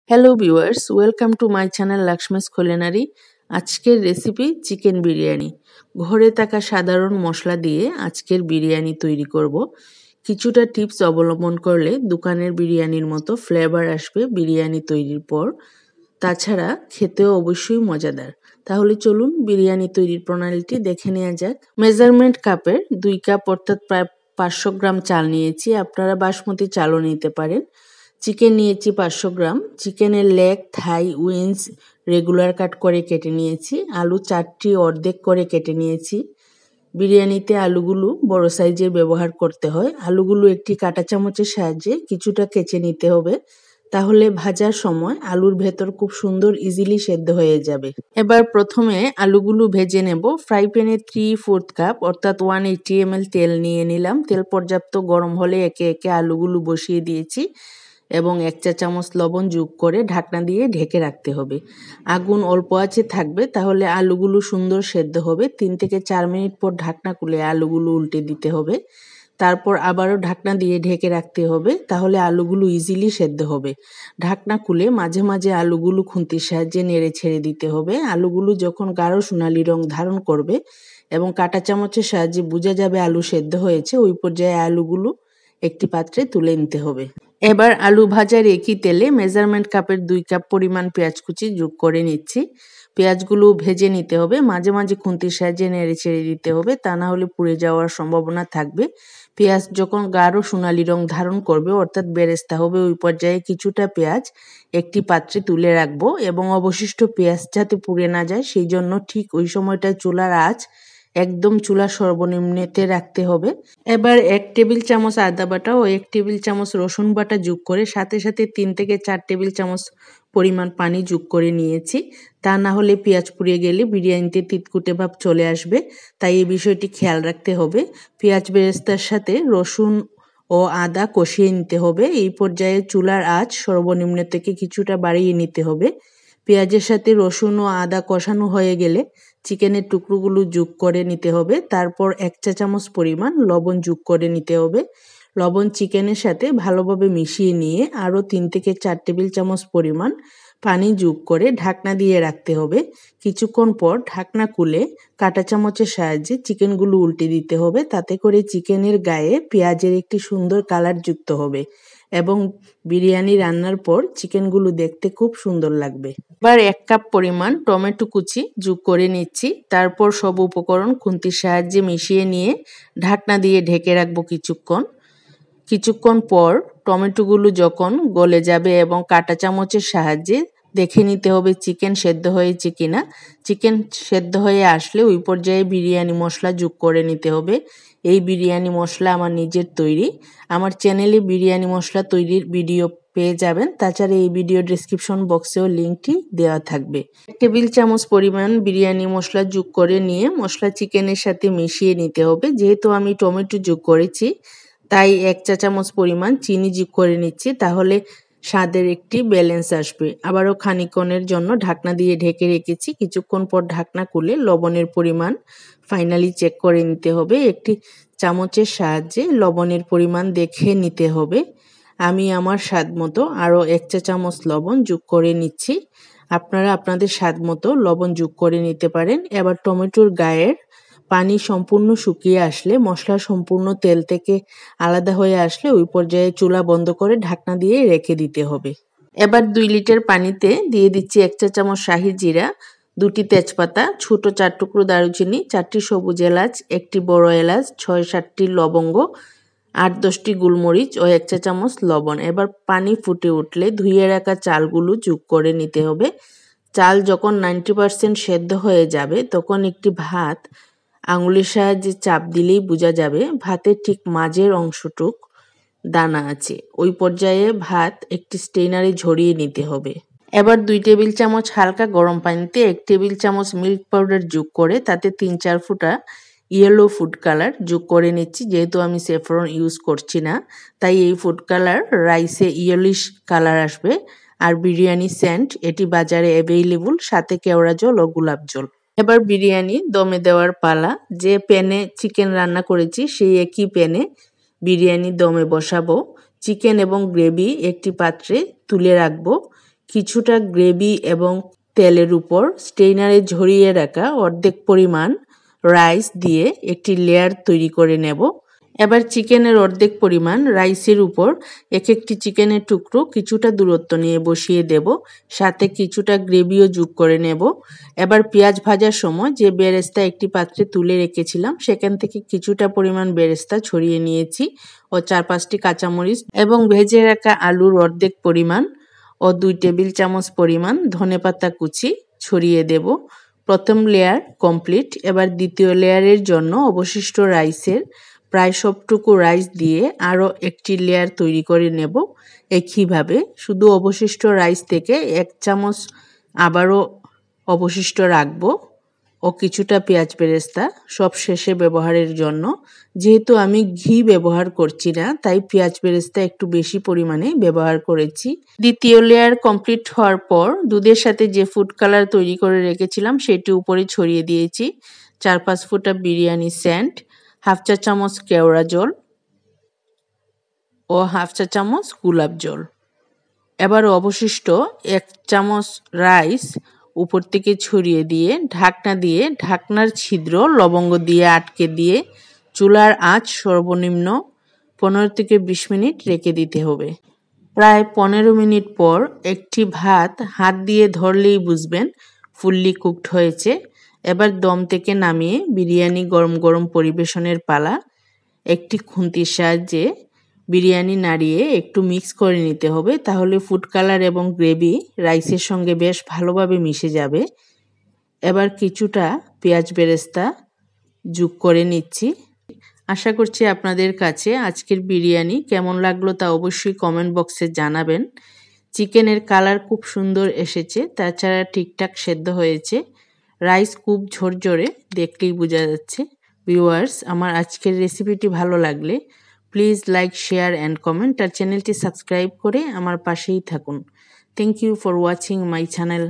Hello viewers, welcome to my channel Laxmi's culinary. আজকের recipe chicken biryani. ঘরে থাকা সাধারণ মশলা দিয়ে আজকের বিরিয়ানি তৈরি করব। কিছুটা টিপস অবলম্বন করলে দোকানের বিরিয়ানির মতো ফ্লেভার আসবে বিরিয়ানি তৈরির পর। তাছাড়া খেতেও অবশ্যই মজাদার। তাহলে চলুন বিরিয়ানি তৈরির প্রণালীটি দেখে নেওয়া যাক। মেজারমেন্ট কাপের 2 কাপ অর্থাৎ প্রায় 500 গ্রাম চাল নিয়েছি। আপনারা বাসমতি চালও নিতে পারেন। চিকেন নিয়েছি 500 গ্রাম। চিকেনের লেগ, থাই, উইংস রেগুলার কাট করে কেটে নিয়েছি। আলু 4টি অর্ধেক করে কেটে নিয়েছি। বিরিয়ানিতে আলুগুলো বড় সাইজের ব্যবহার করতে হয়। আলুগুলো একটি কাঁটা চামচের সাহায্যে কিছুটা কেচে নিতে হবে, তাহলে ভাজার সময় আলুর ভেতর খুব সুন্দর ইজিলি সেদ্ধ হয়ে যাবে। এবার প্রথমে আলুগুলো ভেজে নেব। ফ্রাই প্যানে 3/4 কাপ অর্থাৎ 180 ml তেল নিয়ে নিলাম। তেল পর্যাপ্ত গরম হলে একে একে আলুগুলো বসিয়ে দিয়েছি এবং 1 চা চামচ লবণ যোগ করে ঢাকনা দিয়ে ঢেকে রাখতে হবে। আগুন অল্প আঁচে থাকবে, তাহলে আলুগুলো সুন্দর সেদ্ধ হবে। 3 থেকে 4 মিনিট পর ঢাকনা খুলে আলুগুলো উল্টে দিতে হবে। তারপর আবারও ঢাকনা দিয়ে ঢেকে রাখতে হবে, তাহলে আলুগুলো ইজিলি সেদ্ধ হবে। ঢাকনা খুলে মাঝে মাঝে আলুগুলো খুন্তির সাহায্যে নেড়ে ছেড়ে দিতে হবে। আলুগুলো যখন গাঢ় সোনালী রং ধারণ করবে এবং কাঁটা চামচের সাহায্যে বোঝা যাবে আলু সেদ্ধ হয়েছে, ওই পর্যায়ে আলুগুলো একটি পাত্রে তুলে নিতে হবে। এবার আলু ভাজার একই তেলে মেজারমেন্ট কাপের 2 কাপ পরিমাণ পেঁয়াজ কুচি যোগ করে নিচ্ছি। পেঁয়াজগুলো ভেজে নিতে হবে, মাঝে মাঝে খুন্তির সাহায্যে নেড়ে ছেড়ে দিতে হবে, তা না হলে পুড়ে যাওয়ার সম্ভাবনা থাকবে। পেঁয়াজ যখন গাঢ় সোনালী রং ধারণ করবে অর্থাৎ বেরেস্তা হবে, ওই পর্যায়ে কিছুটা পেঁয়াজ একটি পাত্রে তুলে রাখবো এবং অবশিষ্ট পেঁয়াজ যাতে পুড়ে না যায় সেই জন্য ঠিক ওই সময়টায় চুলার আঁচ একদম চুলা সর্বনিম্নতে রাখতে হবে। এবার 1 টেবিল চামচ আদা বাটা ও 1 টেবিল চামচ রসুন বাটা যোগ করে সাথে সাথে 3 থেকে 4 টেবিল চামচ পরিমাণ পানি যোগ করে নিয়েছি। তা না হলে পেঁয়াজ পুড়ে গেলে বিরিয়ানিতে তিতকুটে ভাব চলে আসবে, তাই এই বিষয়টি খেয়াল রাখতে হবে। পেঁয়াজ বেরেস্তার সাথে রসুন ও আদা কষিয়ে নিতে হবে। এই পর্যায়ে চুলার আঁচ সর্বনিম্ন থেকে কিছুটা বাড়িয়ে নিতে হবে। পেঁয়াজের সাথে রসুন ও আদা কষানো হয়ে গেলে চিকেনের টুকরোগুলো যোগ করে নিতে হবে। তারপর 1 চা চামচ পরিমাণ লবণ যোগ করে নিতে হবে। লবণ চিকেনের সাথে ভালোভাবে মিশিয়ে নিয়ে আরও 3 থেকে 4 টেবিল চামচ পরিমাণ পানি যোগ করে ঢাকনা দিয়ে রাখতে হবে। কিছুক্ষণ পর ঢাকনা খুলে কাঁটা চামচের সাহায্যে চিকেনগুলো উল্টে দিতে হবে, তাতে করে চিকেনের গায়ে পেঁয়াজের একটি সুন্দর কালার যুক্ত হবে এবং বিরিয়ানি রান্নার পর চিকেনগুলো দেখতে খুব সুন্দর লাগবে। এবার 1 কাপ পরিমাণ টমেটো কুচি যোগ করে নিচ্ছি। তারপর সব উপকরণ খুন্তির সাহায্যে মিশিয়ে নিয়ে ঢাকনা দিয়ে ঢেকে রাখবো কিছুক্ষণ পর টমেটোগুলো যখন গলে যাবে এবং কাঁটা চামচের সাহায্যে দেখে নিতে হবে চিকেন সেদ্ধ হয়েছে কিনা। চিকেন সেদ্ধ হয়ে আসলে ওই পর্যায়ে বিরিয়ানি মশলা যোগ করে নিতে হবে। এই বিরিয়ানি মশলা আমার নিজের তৈরি। আমার চ্যানেলে বিরিয়ানি মশলা তৈরির ভিডিও পেয়ে যাবেন। তাছাড়া এই ভিডিও ডেসক্রিপশন বক্সেও লিঙ্কটি দেওয়া থাকবে। 1 টেবিল চামচ পরিমাণ বিরিয়ানি মশলা যোগ করে নিয়ে মশলা চিকেনের সাথে মিশিয়ে নিতে হবে। যেহেতু আমি টমেটো যোগ করেছি, তাই 1 চা চামচ পরিমাণ চিনি যোগ করে নিচ্ছি, তাহলে স্বাদের একটি ব্যালেন্স আসবে। আবারও খানিকক্ষণের জন্য ঢাকনা দিয়ে ঢেকে রেখেছি। কিছুক্ষণ পর ঢাকনা খুলে লবণের পরিমাণ ফাইনালি চেক করে নিতে হবে। একটি চামচের সাহায্যে লবণের পরিমাণ দেখে নিতে হবে। আমি আমার স্বাদ মতো আরও 1 চা চামচ লবণ যোগ করে নিচ্ছি। আপনারা আপনাদের স্বাদ মতো লবণ যোগ করে নিতে পারেন। এবার টমেটোর গায়ের পানি সম্পূর্ণ শুকিয়ে আসলে, মশলা সম্পূর্ণ তেল থেকে আলাদা হয়ে আসলে ওই পর্যায়ে চুলা বন্ধ করে ঢাকনা দিয়ে রেখে দিতে হবে। এবার 2 লিটার পানিতে দিয়ে দিচ্ছি 1 চা চামচ শাহি জিরা, 2টি তেজপাতা, ছোট 4 টুকরো দারুচিনি, 4টি সবুজ এলাচ, 1টি বড় এলাচ, 6-7টি লবঙ্গ, 8-10টি গোলমরিচ ও 1 চা চামচ লবণ। এবার পানি ফুটে উঠলে ধুয়ে রাখা চালগুলো যোগ করে নিতে হবে। চাল যখন 90% সেদ্ধ হয়ে যাবে তখন একটি ভাত আঙুলের সাহায্যে চাপ দিলেই বোঝা যাবে ভাতের ঠিক মাঝের অংশটুক দানা আছে। ওই পর্যায়ে ভাত একটি স্ট্রেনারে ঝরিয়ে নিতে হবে। এবার 2 টেবিল চামচ হালকা গরম পানিতে 1 টেবিল চামচ মিল্ক পাউডার যোগ করে তাতে 3-4 ফোঁটা ইয়েলো ফুড কালার যোগ করে নিচ্ছি। যেহেতু আমি স্যাফরন ইউজ করছি না, তাই এই ফুড কালার রাইসে ইয়েলিশ কালার আসবে। আর বিরিয়ানি সেন্ট এটি বাজারে অ্যাভেইলেবল, সাথে কেওড়া জল ও গোলাপ জল। এবার বিরিয়ানি দমে দেওয়ার পালা। যে প্যানে চিকেন রান্না করেছি সেই একই প্যানে বিরিয়ানি দমে বসাবো। চিকেন এবং গ্রেভি একটি পাত্রে তুলে রাখবো। কিছুটা গ্রেভি এবং তেলের উপর স্টেইনারে ঝরিয়ে রাখা অর্ধেক পরিমাণ রাইস দিয়ে একটি লেয়ার তৈরি করে নেব। এবার চিকেনের অর্ধেক পরিমাণ রাইসের উপর একটি চিকেনের টুকরো কিছুটা দূরত্ব নিয়ে বসিয়ে দেব, সাথে কিছুটা গ্রেভিও যোগ করে নেব। এবার পেঁয়াজ ভাজার সময় যে বেরেস্তা একটি পাত্রে তুলে রেখেছিলাম সেখান থেকে কিছুটা পরিমাণ বেরেস্তা ছড়িয়ে নিয়েছি ও 4-5টি কাঁচামরিচ এবং ভেজে রাখা আলুর অর্ধেক পরিমাণ ও 2 টেবিল চামচ পরিমাণ ধনেপাতা কুচি ছড়িয়ে দেব। প্রথম লেয়ার কমপ্লিট। এবার দ্বিতীয় লেয়ারের জন্য অবশিষ্ট রাইসের প্রায় সবটুকু রাইস দিয়ে আরও একটি লেয়ার তৈরি করে নেব। একইভাবে শুধু অবশিষ্ট রাইস থেকে 1 চামচ আবারও অবশিষ্ট রাখব ও কিছুটা পেঁয়াজ বেরেস্তা সব শেষে ব্যবহারের জন্য। যেহেতু আমি ঘি ব্যবহার করছি না, তাই পেঁয়াজ বেরেস্তা একটু বেশি পরিমাণে ব্যবহার করেছি। দ্বিতীয় লেয়ার কমপ্লিট হওয়ার পর দুধের সাথে যে ফুড কালার তৈরি করে রেখেছিলাম সেটি উপরে ছড়িয়ে দিয়েছি। 4-5 ফোঁটা বিরিয়ানি সেন্ট, 1/2 চা চামচ কেওড়া জল ও 1/2 চা চামচ গোলাপ জল। এবার অবশিষ্ট 1 চামচ রাইস উপর থেকে ছড়িয়ে দিয়ে ঢাকনা দিয়ে ঢাকনার ছিদ্র লবঙ্গ দিয়ে আটকে দিয়ে চুলার আঁচ সর্বনিম্ন 15 থেকে 20 মিনিট রেখে দিতে হবে। প্রায় 15 মিনিট পর একটি ভাত হাত দিয়ে ধরলেই বুঝবেন ফুললি কুকড হয়েছে। এবার দম থেকে নামিয়ে বিরিয়ানি গরম গরম পরিবেশনের পালা। একটি খুন্তির সাহায্যে বিরিয়ানি নাড়িয়ে একটু মিক্স করে নিতে হবে, তাহলে ফুড কালার এবং গ্রেভি রাইসের সঙ্গে বেশ ভালোভাবে মিশে যাবে। এবার কিছুটা পেঁয়াজ বেরেস্তা যোগ করে নিচ্ছি। আশা করছি আপনাদের কাছে আজকের বিরিয়ানি কেমন লাগলো তা অবশ্যই কমেন্ট বক্সে জানাবেন। চিকেনের কালার খুব সুন্দর এসেছে, তাছাড়া ঠিকঠাক সেদ্ধ হয়েছে। রাইস খুব ঝরঝরে, দেখলেই বোঝা যাচ্ছে। ভিউয়ার্স, আমার আজকের রেসিপিটি ভালো লাগলে please like, share and comment আর চ্যানেলটি সাবস্ক্রাইব করে আমার পাশেই থাকুন। Thank you for watching my channel.